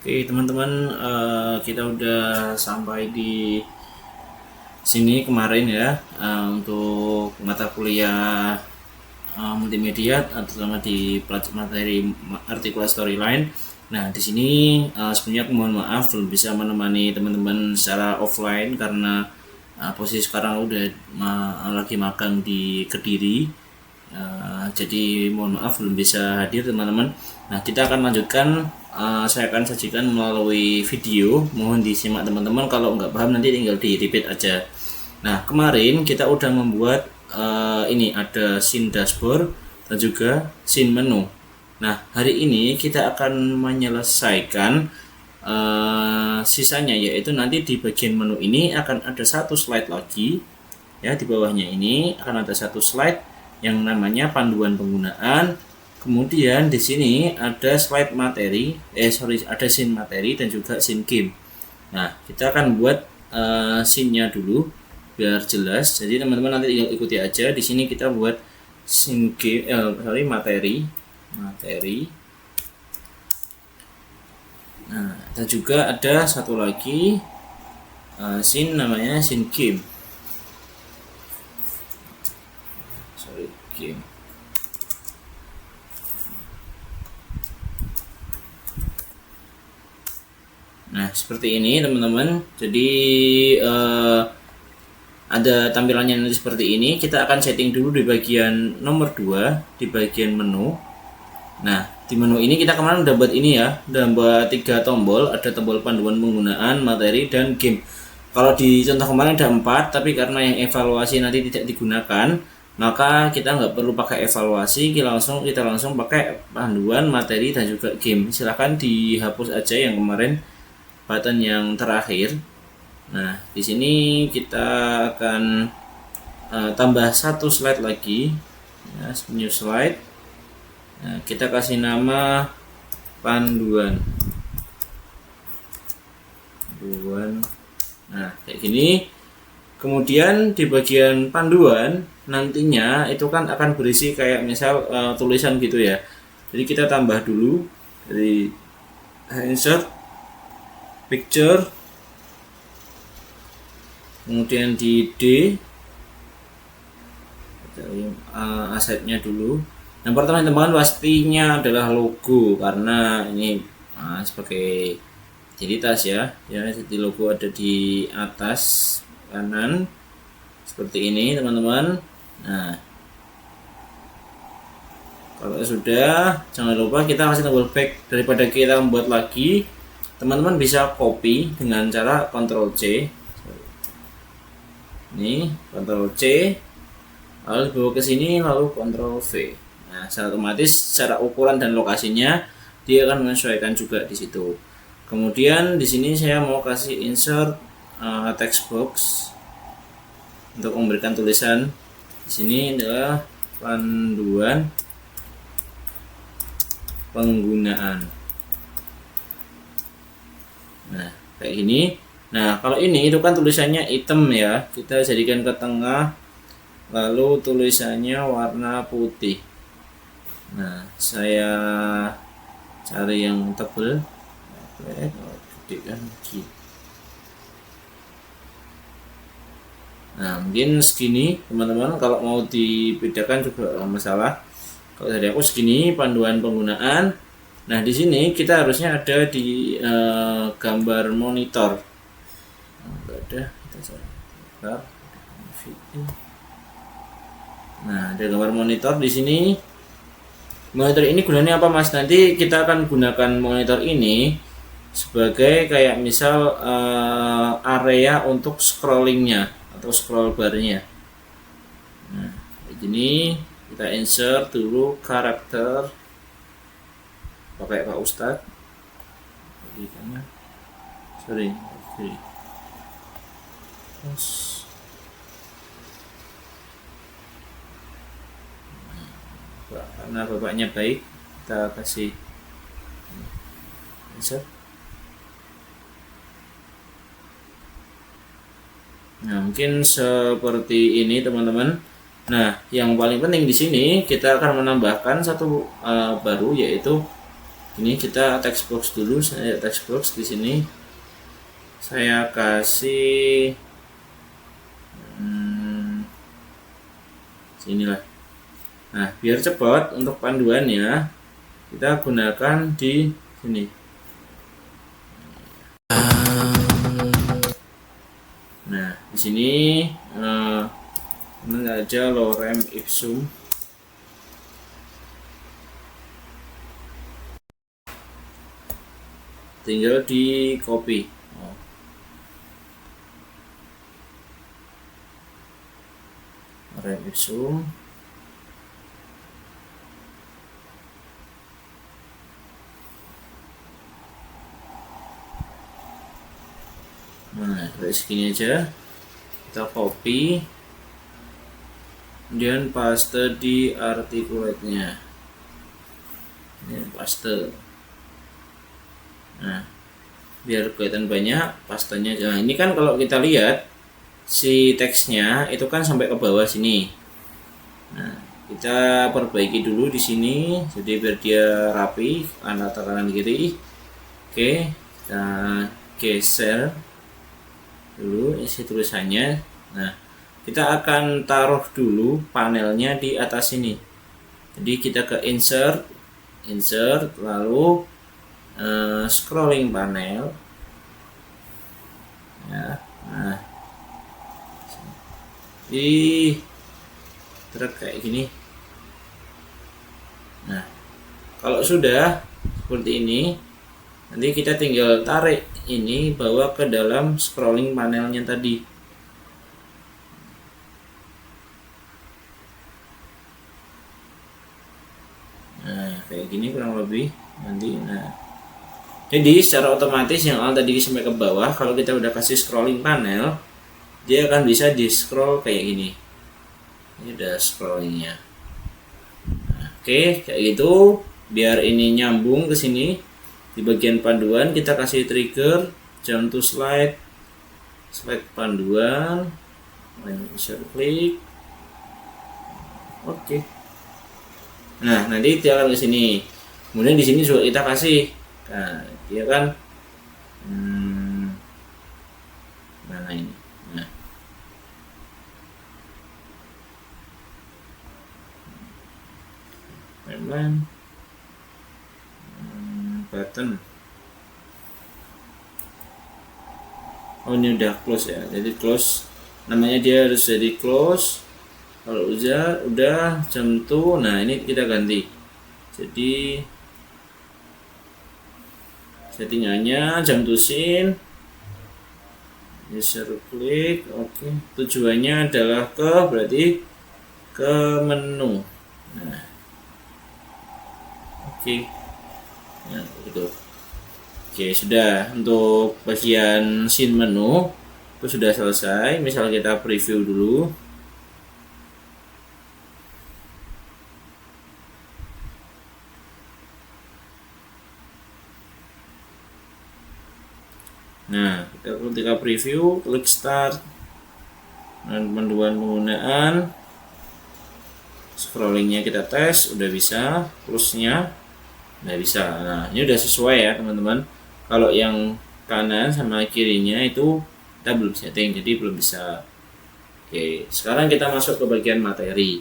Oke teman-teman, kita udah sampai di sini kemarin ya, untuk mata kuliah multimedia, terutama di materi artikel storyline. Nah di sini sebenarnya aku mohon maaf belum bisa menemani teman-teman secara offline karena posisi sekarang udah lagi magang di Kediri. Jadi mohon maaf belum bisa hadir teman-teman. Nah kita akan lanjutkan, saya akan sajikan melalui video, mohon disimak teman-teman, kalau nggak paham nanti tinggal di repeat aja. Nah kemarin kita udah membuat ini ada scene dashboard dan juga scene menu. Nah hari ini kita akan menyelesaikan sisanya, yaitu nanti di bagian menu ini akan ada satu slide lagi ya, di bawahnya ini akan ada satu slide yang namanya panduan penggunaan. Kemudian di sini ada slide materi, ada scene materi dan juga scene game. Nah, kita akan buat scene-nya dulu biar jelas. Jadi teman-teman nanti tinggal ikuti aja. Di sini kita buat scene game, materi. Nah, dan juga ada satu lagi scene namanya scene game. Game. Nah seperti ini teman-teman. Jadi ada tampilannya nanti seperti ini. Kita akan setting dulu di bagian nomor 2, di bagian menu. Nah di menu ini kita kemarin udah buat ini ya, udah buat 3 tombol. Ada tombol panduan penggunaan, materi, dan game. Kalau di contoh kemarin ada 4, tapi karena yang evaluasi nanti tidak digunakan, maka kita nggak perlu pakai evaluasi, kita langsung pakai panduan, materi, dan juga game. Silahkan dihapus aja yang kemarin, button yang terakhir. Nah di sini kita akan tambah satu slide lagi ya, new slide. Nah, kita kasih nama panduan. Nah kayak gini. Kemudian di bagian panduan nantinya itu kan akan berisi kayak misal tulisan gitu ya. Jadi kita tambah dulu dari insert picture, kemudian di D asetnya dulu. Yang pertama teman-teman pastinya adalah logo, karena ini sebagai identitas ya. Jadi logo ada di atas kanan seperti ini teman-teman. Nah kalau sudah, jangan lupa kita kasih tombol back. Daripada kita membuat lagi, teman-teman bisa copy dengan cara Ctrl C. Ini Ctrl C, lalu dibawa ke sini, lalu Ctrl V. Nah secara otomatis secara ukuran dan lokasinya dia akan menyesuaikan juga di situ. Kemudian di sini saya mau kasih insert text box untuk memberikan tulisan. Di sini adalah panduan penggunaan. Nah kayak gini. Nah kalau ini itu kan tulisannya item ya, kita jadikan ke tengah, lalu tulisannya warna putih. Nah saya cari yang tebal. Nah mungkin segini teman-teman, kalau mau dibedakan juga masalah. Kalau dari aku segini panduan penggunaan. Nah di sini kita harusnya ada di gambar monitor. Enggak ada, kita cari. Nah ada gambar monitor di sini. Monitor ini gunanya apa mas? Nanti kita akan gunakan monitor ini sebagai kayak misal area untuk scrollingnya atau scroll barnya. Nah ini kita insert dulu karakter, pakai Pak Ustadz. Karena bapaknya baik, kita kasih insert. Nah mungkin seperti ini teman-teman. Nah yang paling penting di sini kita akan menambahkan satu baru, yaitu Ini kita text box dulu. Saya text box di sini. Saya kasih sinilah. Nah, biar cepat untuk panduannya, kita gunakan di sini. Nah, di sini ini aja lorem ipsum. Tinggal di copy. Lorem ipsum. Nah, kayak segini aja. Kita copy, kemudian paste di articulate-nya. Ini paste. Nah, biar kelihatan banyak pastanya. Nah, ini kan kalau kita lihat si teksnya itu kan sampai ke bawah sini. Nah, kita perbaiki dulu di sini, jadi biar dia rapi antara kanan kiri. Oke, kita geser dulu isi tulisannya. Nah, kita akan taruh dulu panelnya di atas sini. Jadi kita ke insert, lalu scrolling panel. Ya, nah, truk kayak gini. Nah, kalau sudah seperti ini, nanti kita tinggal tarik ini bawa ke dalam scrolling panelnya tadi. Nah, kayak gini kurang lebih nanti. Nah, jadi secara otomatis yang awal tadi sampai ke bawah, kalau kita udah kasih scrolling panel, dia akan bisa di scroll kayak gini. Ini udah scrollingnya. Nah, oke, kayak gitu. Biar ini nyambung ke sini, di bagian panduan kita kasih trigger jump to slide panduan, insert klik. Oke. Nah, nanti dia akan ke sini. Kemudian di sini juga kita kasih. Nah, dia kan mana ini? Nah, pelan button. Oh, ini udah close ya. Jadi close. Namanya dia harus jadi close. Kalau udah jam tuh. Nah, ini kita ganti. Jadi settingannya jam to scene, user klik. Oke, tujuannya adalah berarti ke menu. Nah, oke. Nah, gitu. Oke, sudah untuk bagian scene menu itu sudah selesai. Misal kita preview dulu. Nah, ketika preview, klik start dan panduan penggunaan, scrollingnya kita tes, udah bisa, plusnya udah bisa. Nah, ini udah sesuai ya teman-teman. Kalau yang kanan sama kirinya itu kita belum setting, jadi belum bisa. Oke, sekarang kita masuk ke bagian materi.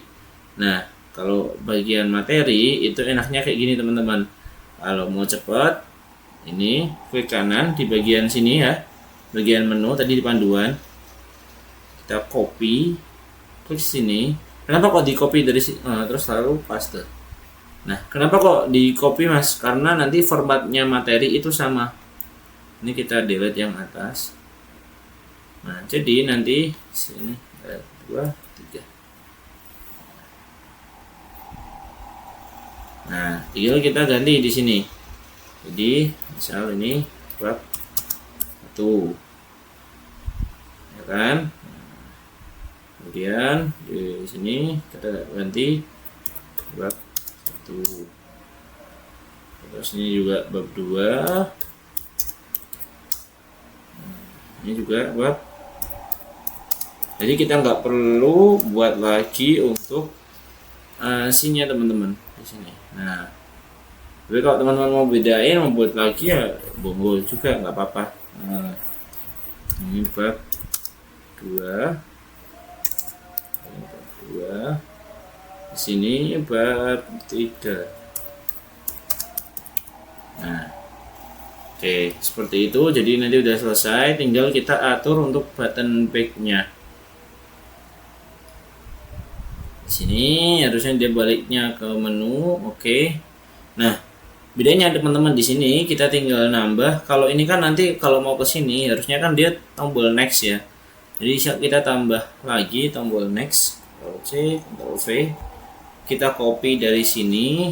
Nah, kalau bagian materi itu enaknya kayak gini teman-teman. Kalau mau cepat, ini klik kanan di bagian sini ya, bagian menu tadi di panduan, kita copy, klik sini. Kenapa kok di copy dari sini? Terus lalu paste. Nah, kenapa kok di copy mas? Karena nanti formatnya materi itu sama. Ini kita delete yang atas. Nah, jadi nanti sini 2, 3. Nah, tinggal kita ganti di sini. Jadi misal ini bab 1, ya kan? Kemudian di sini kita ganti bab 1. Terus ini juga bab 2. Ini juga bab. Jadi kita nggak perlu buat lagi untuk scene-nya teman-teman di sini. Nah, Tapi kalau teman-teman mau bedain, mau buat lagi ya monggo juga, nggak apa-apa. Nah, ini bab 2, di sini bab 3. Nah, oke, seperti itu. Jadi nanti udah selesai, tinggal kita atur untuk button backnya. Di sini harusnya dia baliknya ke menu, oke. Nah, bedanya teman-teman di sini kita tinggal nambah. Kalau ini kan nanti kalau mau ke sini harusnya kan dia tombol next ya. Jadi kita tambah lagi tombol next. Ctrl C, Ctrl V. Kita copy dari sini.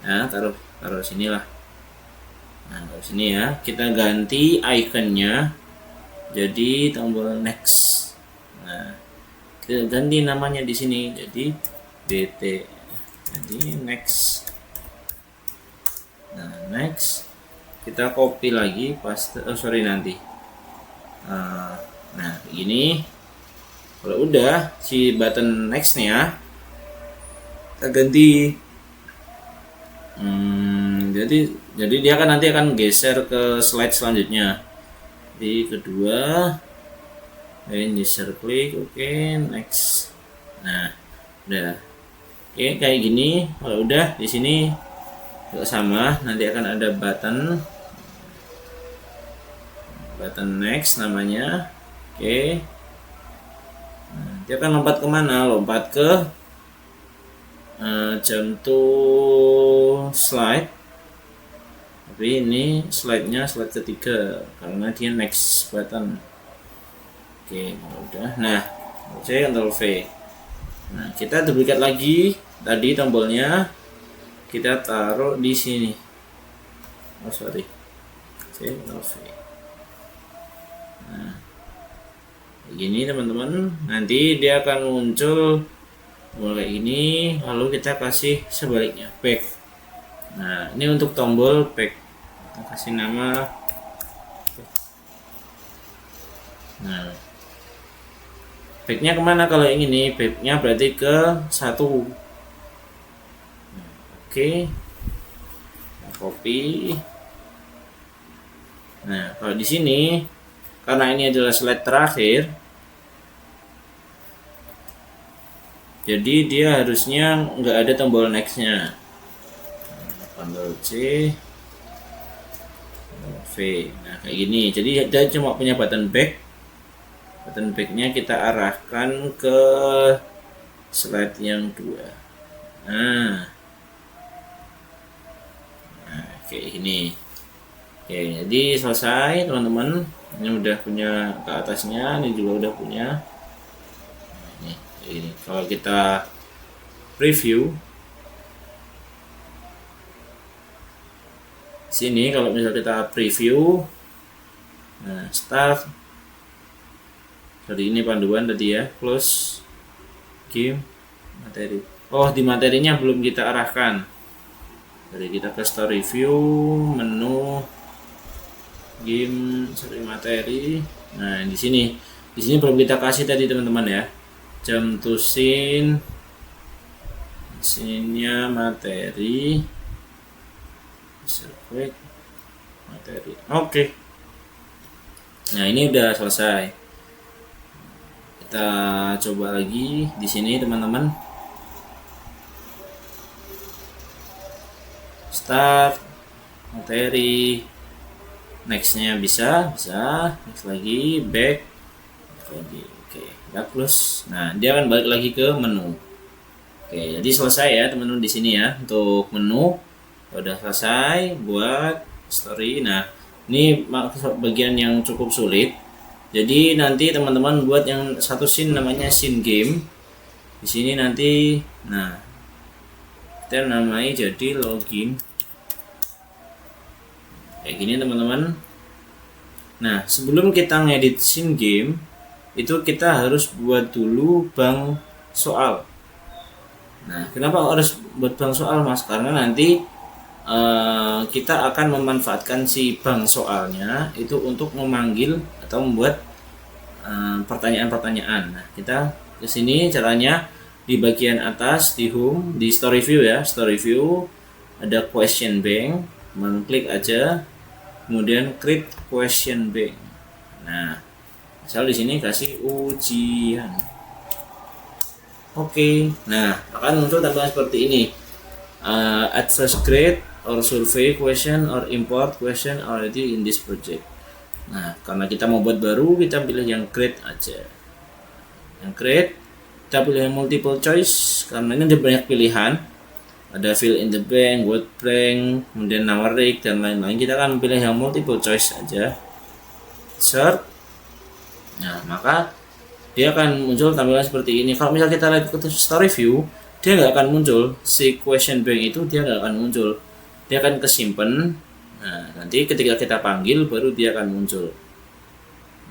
Nah, taruh sini lah. Nah, taruh sini ya. Kita ganti ikonnya jadi tombol next. Nah, kita ganti namanya di sini jadi BT. Jadi next. Nah, next kita copy lagi paste, nanti. Nah, ini kalau udah si button nextnya kita ganti. Jadi dia kan nanti akan geser ke slide selanjutnya. Di kedua, geser klik, oke, next. Nah, udah. Oke, kayak gini. Kalau udah di sini juga sama, nanti akan ada button next namanya. Oke. Nah, dia akan lompat kemana? Lompat ke jump to slide. Tapi ini slide-nya slide ketiga karena dia next button. Oke, udah. Nah, saya Ctrl V. Nah, kita duplikat lagi tadi tombolnya. Kita taruh di sini. Oh, sorry. Ctrl V. Nah, begini teman-teman. Nanti dia akan muncul mulai ini, lalu kita kasih sebaliknya back. Nah, ini untuk tombol back. Kita kasih nama. Nah, backnya kemana kalau yang ini? Backnya berarti ke 1. Oke, copy. Nah, kalau di sini karena ini adalah slide terakhir, jadi dia harusnya nggak ada tombol nextnya. Ctrl C, V. Nah, kayak gini. Jadi dia cuma punya button back. Button backnya kita arahkan ke slide yang 2. Nah, kayak gini. Oke, jadi selesai teman-teman. Ini udah punya ke atasnya, ini juga udah punya. Nah, ini kalau kita preview sini, kalau misal kita preview, nah start, jadi ini panduan tadi ya, close game materi. Oh, di materinya belum kita arahkan. Jadi kita ke story view, menu, game, story materi. Nah, di sini belum kita kasih tadi teman-teman ya. Jump to scene, scene-nya materi, quick materi. Oke. Nah, ini udah selesai. Kita coba lagi di sini teman-teman. Start, materi, nextnya bisa, next lagi, back, lagi, oke, udah close. Nah, dia akan balik lagi ke menu. Oke, jadi selesai ya teman-teman di sini ya untuk menu. Udah selesai buat story. Nah, ini bagian yang cukup sulit. Jadi nanti teman-teman buat yang satu scene namanya scene game. Di sini nanti, nah, kita namai jadi login. Kayak gini teman-teman. Nah, sebelum kita ngedit scene game, itu kita harus buat dulu bank soal. Nah, kenapa harus buat bank soal, Mas? Karena nanti kita akan memanfaatkan si bank soalnya itu untuk memanggil atau membuat pertanyaan-pertanyaan. Nah, kita ke sini caranya di bagian atas di home, di story view ya, story view. ada question bank, klik aja, kemudian create question bank. Nah, misal di sini kasih ujian. Oke, nah akan muncul tampilan seperti ini. Add first grade or survey question or import question already in this project. Nah, karena kita mau buat baru, kita pilih yang grade aja. Yang grade, kita pilih yang multiple choice karena ini ada banyak pilihan. Ada fill in the blank, word blank, kemudian numeric dan lain-lain. Kita akan pilih yang multiple choice aja. Search. Nah, maka dia akan muncul tampilan seperti ini. Kalau misalnya kita lihat ke story view, dia nggak akan muncul si question bank itu, dia nggak akan muncul. Dia akan kesimpan. Nah, nanti ketika kita panggil baru dia akan muncul.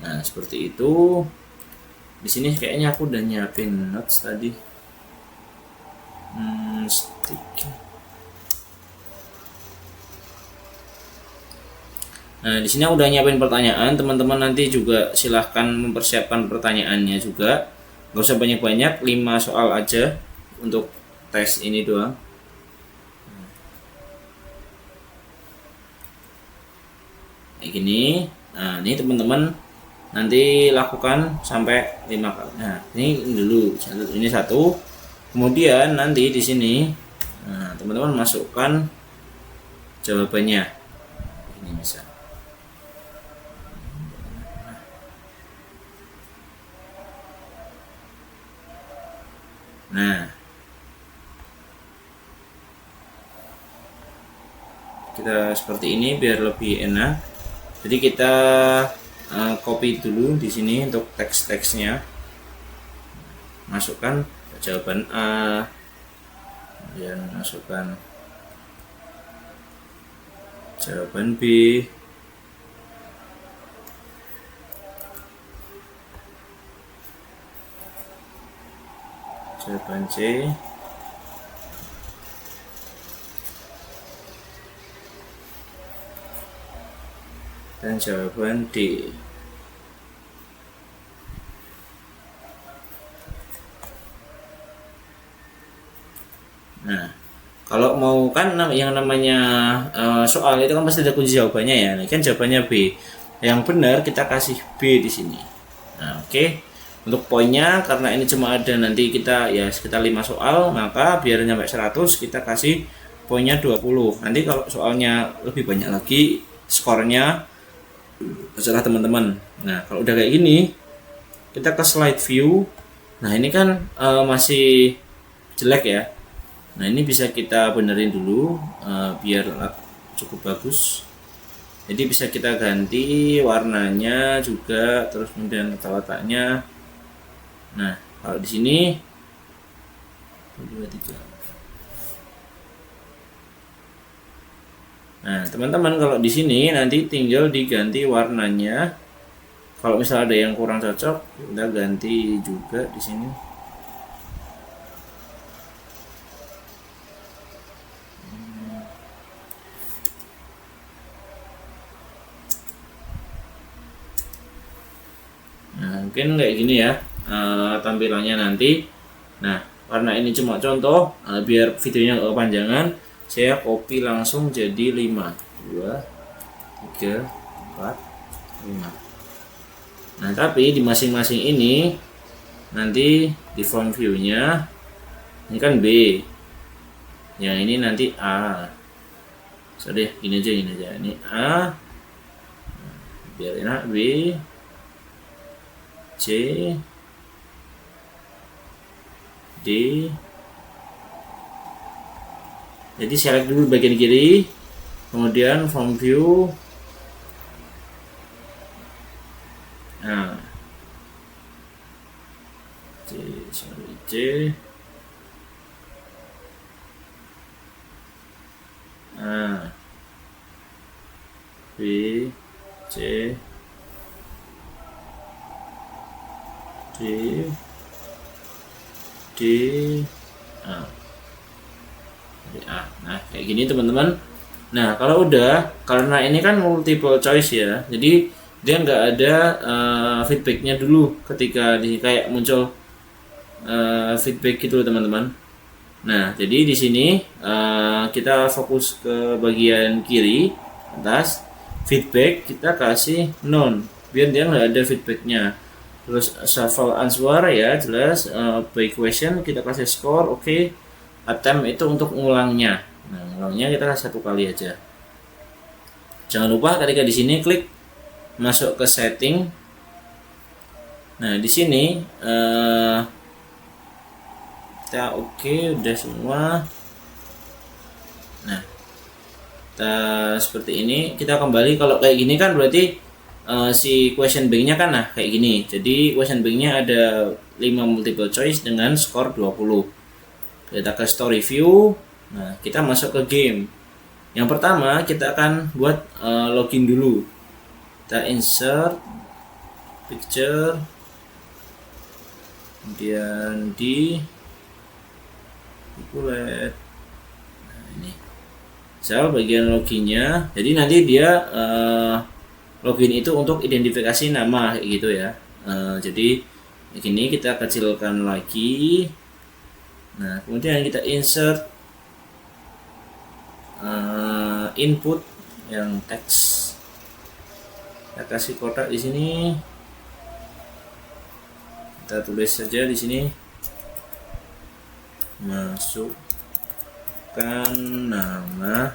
Nah, seperti itu. Di sini kayaknya aku udah nyiapin notes tadi. Nah, di sini aku udah nyiapin pertanyaan. Teman-teman nanti juga silahkan mempersiapkan pertanyaannya juga. Gak usah banyak-banyak, 5 soal aja untuk tes ini doang. Kayak gini. Nah, ini teman-teman nanti lakukan sampai 5 kali. Nah, ini dulu ini satu. Kemudian nanti di sini, nah, teman-teman masukkan jawabannya. Ini misal. Nah, kita seperti ini biar lebih enak. Jadi kita copy dulu di sini untuk teks-teksnya. Masukkan jawaban A, kemudian masukkan jawaban B, jawaban C, dan jawaban D. Nah, kalau mau kan yang namanya soal itu kan pasti ada kunci jawabannya ya. Ini kan jawabannya B. Yang benar kita kasih B di sini. Nah, oke. Untuk poinnya karena ini cuma ada nanti kita ya sekitar 5 soal, maka biar sampai 100 kita kasih poinnya 20. Nanti kalau soalnya lebih banyak lagi skornya terserah teman-teman. Nah, kalau udah kayak gini, kita ke slide view. Nah, ini kan masih jelek ya. Nah, ini bisa kita benerin dulu biar cukup bagus. Jadi bisa kita ganti warnanya juga, terus kemudian letaknya. Nah, kalau di sini 2, 3. Nah, teman-teman kalau di sini nanti tinggal diganti warnanya. Kalau misalnya ada yang kurang cocok, kita ganti juga di sini. Nah, mungkin kayak gini ya tampilannya nanti. Nah, karena ini cuma contoh, biar videonya nggak kepanjangan, saya copy langsung jadi 5, 2, 3, 4, 5. Nah, tapi di masing-masing ini nanti di form view-nya ini kan B, yang ini nanti A. Sorry, gini aja ini A, biar enak. B, C, D. Jadi select dulu bagian kiri, kemudian form view. Nah, C, nah, B, C, D, D, A. Nah, kayak gini teman-teman. Nah, kalau udah, karena ini kan multiple choice ya, jadi dia nggak ada feedbacknya dulu ketika kayak muncul feedback gitu teman-teman. Nah, jadi di sini kita fokus ke bagian kiri atas, feedback kita kasih none biar dia nggak ada feedbacknya. Terus shuffle answer ya jelas, by question kita kasih score, oke. Attempt itu untuk ngulangnya. Nah, ngulangnya kita kasih 1 kali aja. Jangan lupa ketika di sini klik masuk ke setting. Nah, di sini kita oke, udah semua. Nah, kita seperti ini. Kita kembali, kalau kayak gini kan berarti si question bank-nya kan nah kayak gini. Jadi question bank-nya ada 5 multiple choice dengan skor 20. Kita ke story view. Nah, kita masuk ke game. Yang pertama kita akan buat login dulu. Kita insert picture, kemudian di kulet. Nah, ini misal bagian loginnya, jadi nanti dia login itu untuk identifikasi nama gitu ya. Jadi begini, kita kecilkan lagi. Nah, kemudian kita insert input yang teks, kita kasih kotak di sini, kita tulis saja di sini, masukkan nama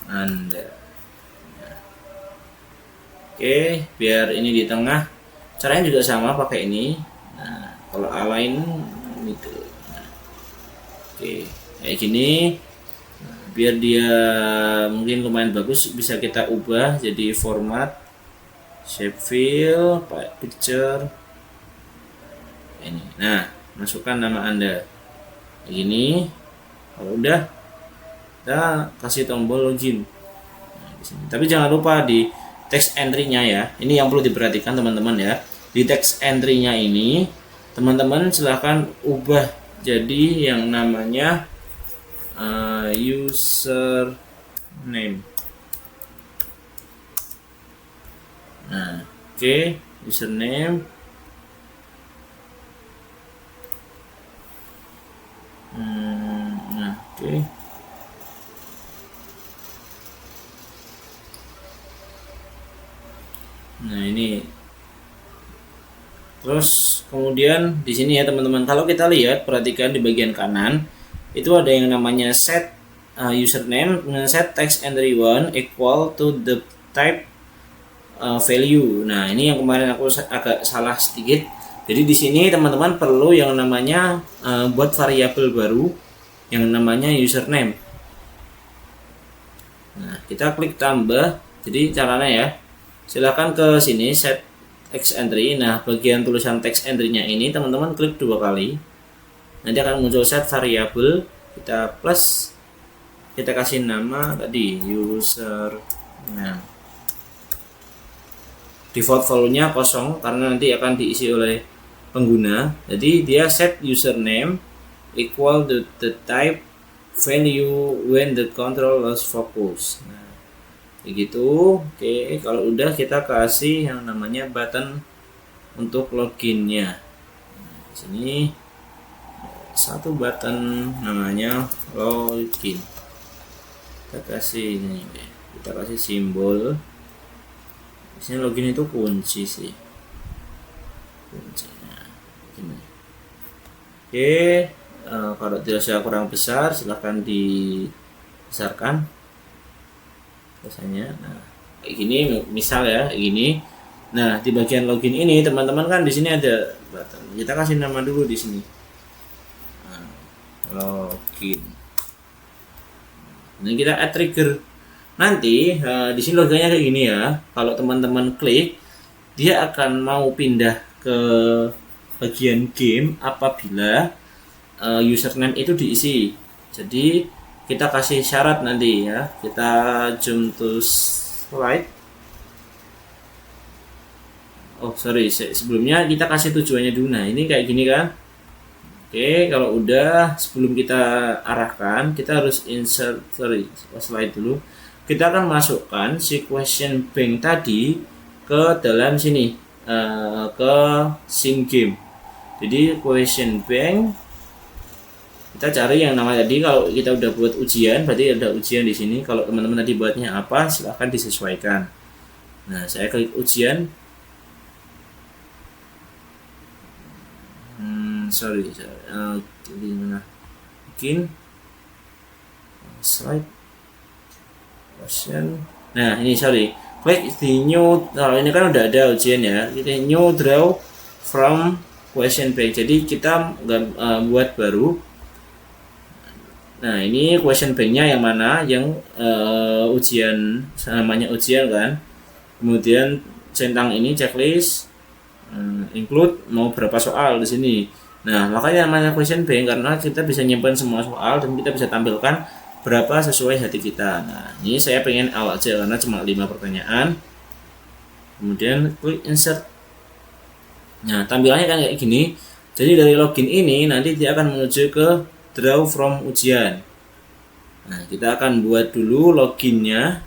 Anda. Oke, biar ini di tengah. Caranya juga sama, pakai ini. Nah, kalau align itu. Nah, oke, kayak gini. Nah, biar dia mungkin lumayan bagus, bisa kita ubah jadi format shape fill, picture. Ini. Nah, masukkan nama Anda. Ini kalau udah, kita kasih tombol login. Nah, di sini. Tapi jangan lupa di text entry-nya ya. Ini yang perlu diperhatikan teman-teman ya. Di text entry-nya ini teman-teman silahkan ubah jadi yang namanya user name. Nah, oke, username. Nah, oke. Nah, ini. Terus kemudian di sini ya teman-teman, kalau kita lihat, perhatikan di bagian kanan itu ada yang namanya set username dengan set text entry 1 equal to the type value. Nah, ini yang kemarin aku agak salah sedikit. Jadi di sini teman-teman perlu yang namanya buat variabel baru yang namanya username. Nah, kita klik tambah. Jadi caranya ya, silakan ke sini set text entry. Nah, bagian tulisan text entry-nya ini teman-teman klik 2 kali. Nanti akan muncul set variabel. Kita plus, kita kasih nama tadi user. Nah, default value-nya kosong karena nanti akan diisi oleh pengguna. Jadi dia set username equal to the type value when the control lost focus. Nah, begitu. Oke, kalau udah kita kasih yang namanya button untuk loginnya. Nah, di sini satu button namanya login. Kita kasih ini, kita kasih simbol. Di sini login itu kunci sih. Kuncinya. Ini. Oke, kalau dirasa kurang besar silahkan dibesarkan biasanya. Nah, kayak gini misal ya, kayak gini. Nah, di bagian login ini teman-teman kan di sini ada button. Kita kasih nama dulu di sini. Nah, login. Ini kita add trigger. Nanti di sini logonya kayak gini ya. Kalau teman-teman klik, dia akan mau pindah ke bagian game apabila username itu diisi. Jadi kita kasih syarat nanti ya. Kita jump to slide. Oh sorry, sebelumnya kita kasih tujuannya dulu. Nah, ini kayak gini kan. Oke, kalau udah, sebelum kita arahkan, kita harus insert, slide dulu. Kita akan masukkan si question bank tadi ke dalam sini, ke sync game. Jadi question bank Kita cari yang nama tadi. Kalau kita udah buat ujian, berarti ada ujian di sini. Kalau teman-teman tadi buatnya apa, silahkan disesuaikan. Nah, saya klik ujian. Sorry, di mana? Mungkin slide question. Nah, ini sorry. Klik di new. Kalau ini kan udah ada ujian ya. Kita new draw from question bank. Jadi kita buat baru. Nah, ini question banknya yang mana? Yang ujian, namanya ujian kan. Kemudian centang ini checklist, include mau berapa soal di sini. Nah, makanya namanya question bank karena kita bisa nyimpan semua soal dan kita bisa tampilkan berapa sesuai hati kita. Nah, ini saya pengen awal aja karena cuma 5 pertanyaan. Kemudian klik insert. Nah, tampilannya kan kayak gini. Jadi dari login ini nanti dia akan menuju ke draw from ujian. Nah, kita akan buat dulu loginnya.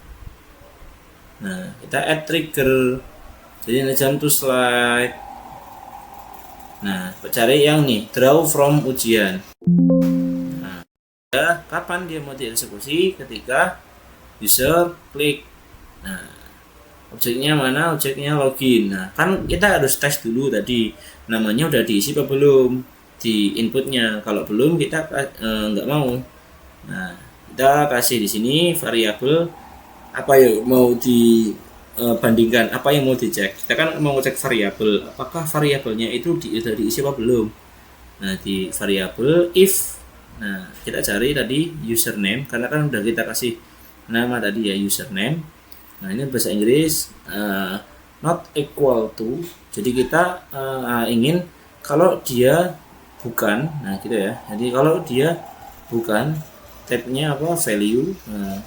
Nah, kita add trigger. Jadi jump to slide. Nah, cari yang nih draw from ujian. Nah, kapan dia mau dieksekusi? Ketika user klik. Nah, objeknya mana? Objeknya login. Nah, kan kita harus tes dulu tadi namanya udah diisi apa belum di inputnya. Kalau belum kita nggak mau. Nah, kita kasih di sini variabel apa ya mau dibandingkan, apa yang mau dicek. Kita kan mau cek variabel, apakah variabelnya itu udah diisi apa belum. Nah, di variabel if, nah kita cari tadi username karena kan udah kita kasih nama tadi ya username. Nah, ini bahasa Inggris not equal to. Jadi kita ingin kalau dia bukan, nah gitu ya. Jadi kalau dia bukan, tabnya apa value. Nah,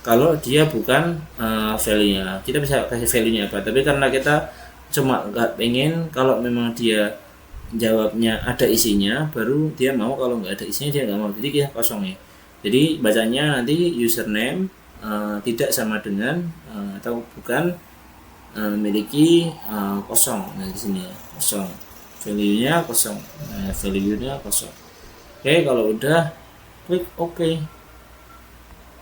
kalau dia bukan value-nya, kita bisa kasih value-nya apa. Tapi karena kita cuma nggak pengen kalau memang dia jawabnya ada isinya, baru dia mau. Kalau nggak ada isinya dia nggak mau. Jadi kita kosong ya. Jadi bacanya nanti username tidak sama dengan atau bukan memiliki kosong. Nah di sini ya kosong. Value-nya kosong. Nah, value-nya kosong. Oke, kalau udah klik OK.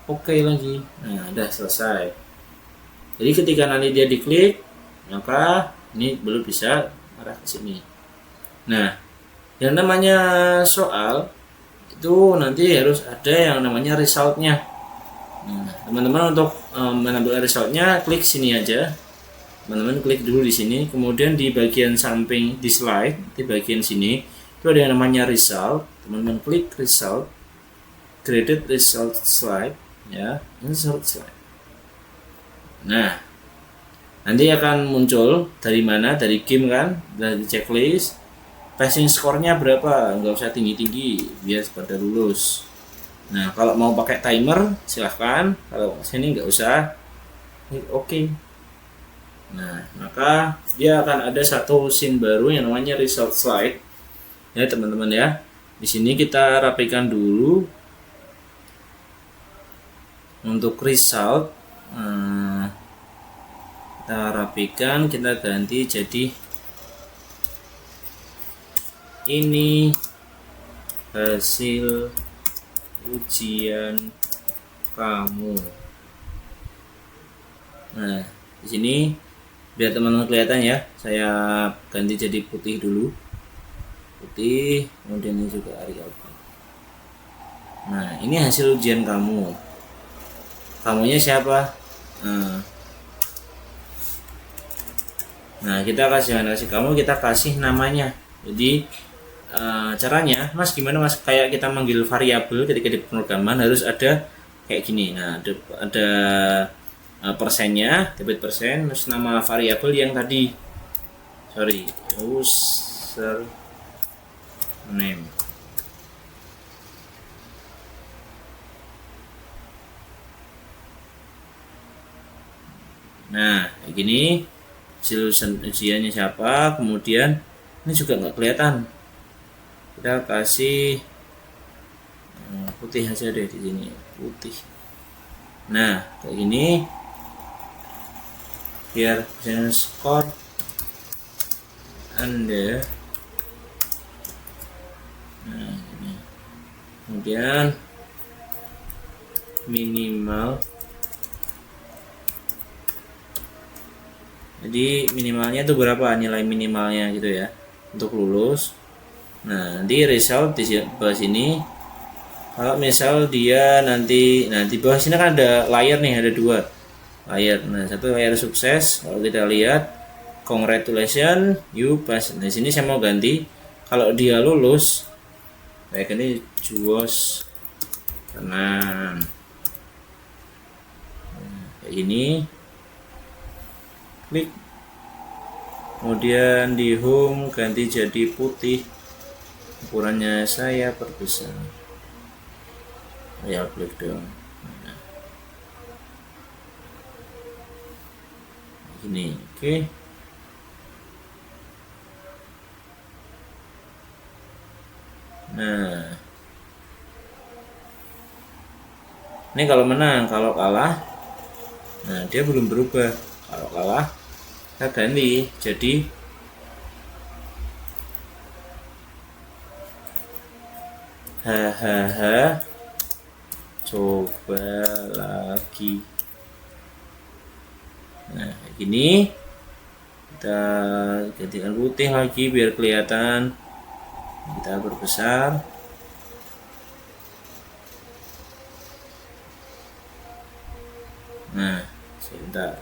Oke lagi. Nah, udah selesai. Jadi ketika nanti dia diklik, maka ini belum bisa arah ke sini. Nah, yang namanya soal itu nanti harus ada yang namanya resultnya. Nah, teman-teman untuk menampilkan resultnya klik sini aja. Teman-teman klik dulu di sini, kemudian di bagian samping di slide, di bagian sini itu ada yang namanya result. Teman-teman klik result, graded result slide. Ya, insert slide. Nah, nanti akan muncul dari mana? Dari game kan, dari checklist. Passing score-nya berapa? Nggak usah tinggi-tinggi, biar pada lulus. Nah, kalau mau pakai timer silahkan. Kalau sini nggak usah. Oke. Nah, maka dia akan ada satu scene baru yang namanya result slide. Ya teman-teman ya. Di sini kita rapikan dulu. Untuk result kita rapikan, kita ganti jadi ini hasil ujian kamu. Nah, di sini biar teman-teman kelihatan ya, saya ganti jadi putih dulu. Putih, kemudian ini juga Arial. Nah, ini hasil ujian kamu. Kamunya siapa? Nah, kita kasih kamu, kita kasih namanya. Jadi caranya, Mas gimana Mas? Kayak kita manggil variabel ketika di pemrograman harus ada kayak gini. Nah, ada persennya, debit persen, terus nama variabel yang tadi. Sorry, user name. Nah, kayak gini hasil ujiannya siapa, kemudian ini juga nggak kelihatan. Kita kasih putih aja deh di sini, putih. Nah, kayak gini biar bisa skor Anda. Nah, ini. kemudian minimal, jadi minimalnya itu berapa nilai minimalnya gitu ya untuk lulus. Nah nanti result di bawah sini, kalau misal dia nanti, nah di bawah sini kan ada layar nih, ada dua layar. Nah satu layar sukses, kalau kita lihat congratulations you pass. Di sini saya mau ganti, kalau dia lulus kayak ini juos tenang, kayak ini, klik, kemudian di home ganti jadi putih, ukurannya saya perbesar, ya klik dong. Nah, ini oke. Nah ini kalau menang, kalau kalah, nah dia belum berubah. Kalau kalah kita ganti jadi hahaha coba lagi. Nah kayak gini, kita gantikan putih lagi biar kelihatan, kita perbesar. Nah sebentar,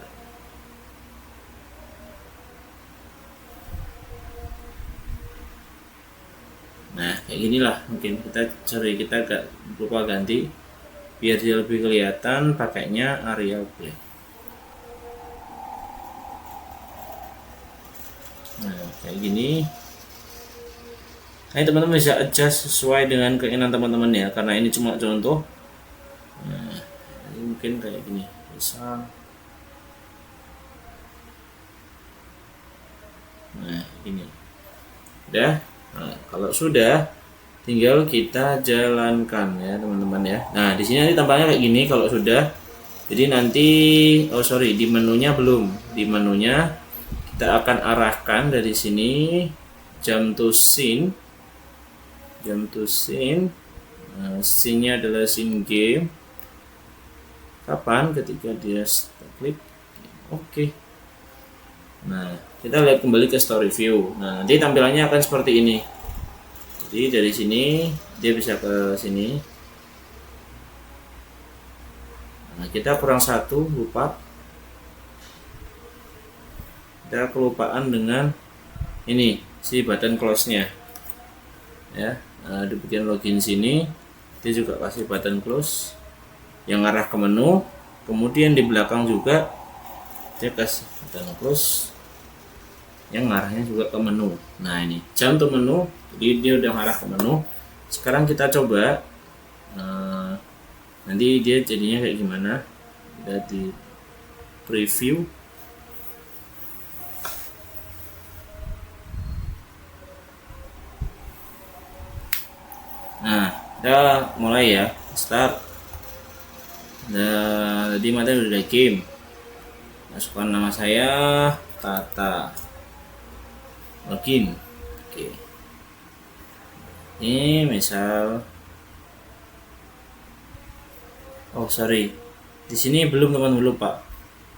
nah kayak ginilah, mungkin kita agak lupa ganti biar dia lebih kelihatan, pakainya Arial Black. Nah kayak gini. Nah teman-teman bisa adjust sesuai dengan keinginan teman-teman ya, karena ini cuma contoh. Nah ini mungkin kayak gini bisa. Nah ini udah. Nah, kalau sudah tinggal kita jalankan ya teman-teman ya. Nah di sini nanti tampaknya kayak gini kalau sudah. Jadi nanti di menunya belum, di menunya kita akan arahkan dari sini jump to scene. Scene-nya adalah scene game. Kapan? Ketika dia klik oke. Nah kita lihat kembali ke story view. Nah nanti tampilannya akan seperti ini. Jadi dari sini dia bisa ke sini. Nah kita kurang satu, lupa. Kita kelupaan dengan ini si button close-nya ya. Nah, di bagian login sini dia juga kasih button close yang arah ke menu, kemudian di belakang juga dia kasih button close yang arahnya juga ke menu. Nah ini jump to menu, jadi dia udah arah ke menu. Sekarang kita coba nanti dia jadinya kayak gimana, udah di preview. Nah kita mulai ya, start. Nah tadi materi udah game, masukkan nama saya Tata, login. Oke, ini misal, di sini belum teman-teman, lupa.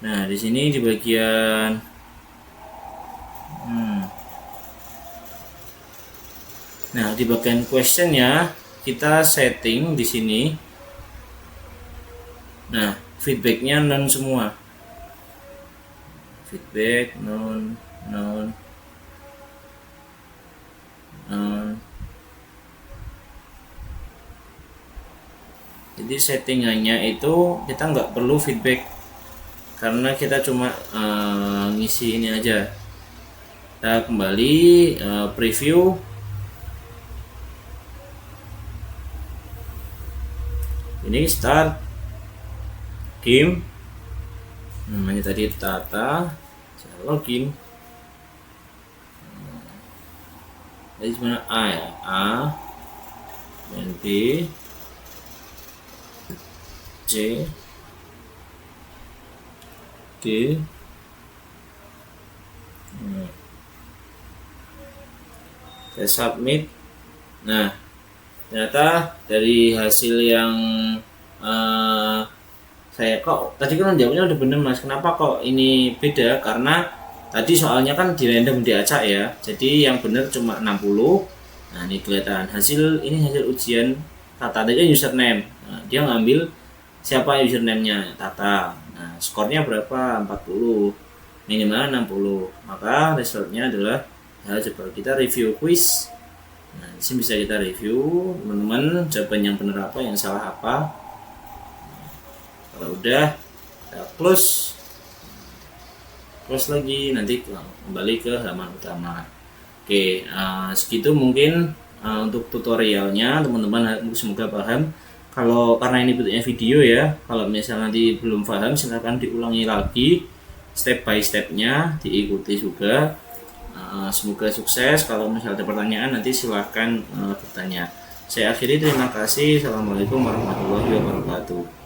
Nah di sini di bagian nah di bagian questionnya kita setting di sini. Nah feedbacknya none semua, feedback none. Jadi settingannya itu kita nggak perlu feedback karena kita cuma ngisi ini aja. Kita kembali preview. Ini start game, namanya tadi Tata, saya login. Jadi mana A ya, A dan B, C, D. Saya submit. Nah ternyata dari hasil yang saya kok tadi kan jawabnya udah bener Mas, kenapa kok ini beda, karena tadi soalnya kan di random diacak ya, jadi yang bener cuma 60. Nah ini kelihatan hasil, ini hasil ujian Tata, tadi kan username, nah, dia ngambil siapa username-nya Tata, nah skornya berapa, 40, minimal 60, maka resultnya adalah hal seperti kita review quiz. Nah disini bisa kita review teman-teman, jawaban yang benar apa, yang salah apa. Kalau udah kita close lagi, nanti kembali ke halaman utama. Oke, segitu mungkin untuk tutorialnya teman-teman, semoga paham. Kalau karena ini bentuknya video ya, kalau misalnya nanti belum paham silahkan diulangi lagi step by stepnya, diikuti juga. Semoga sukses. Kalau misalnya ada pertanyaan nanti silahkan bertanya. Saya akhiri, terima kasih. Assalamualaikum warahmatullahi wabarakatuh.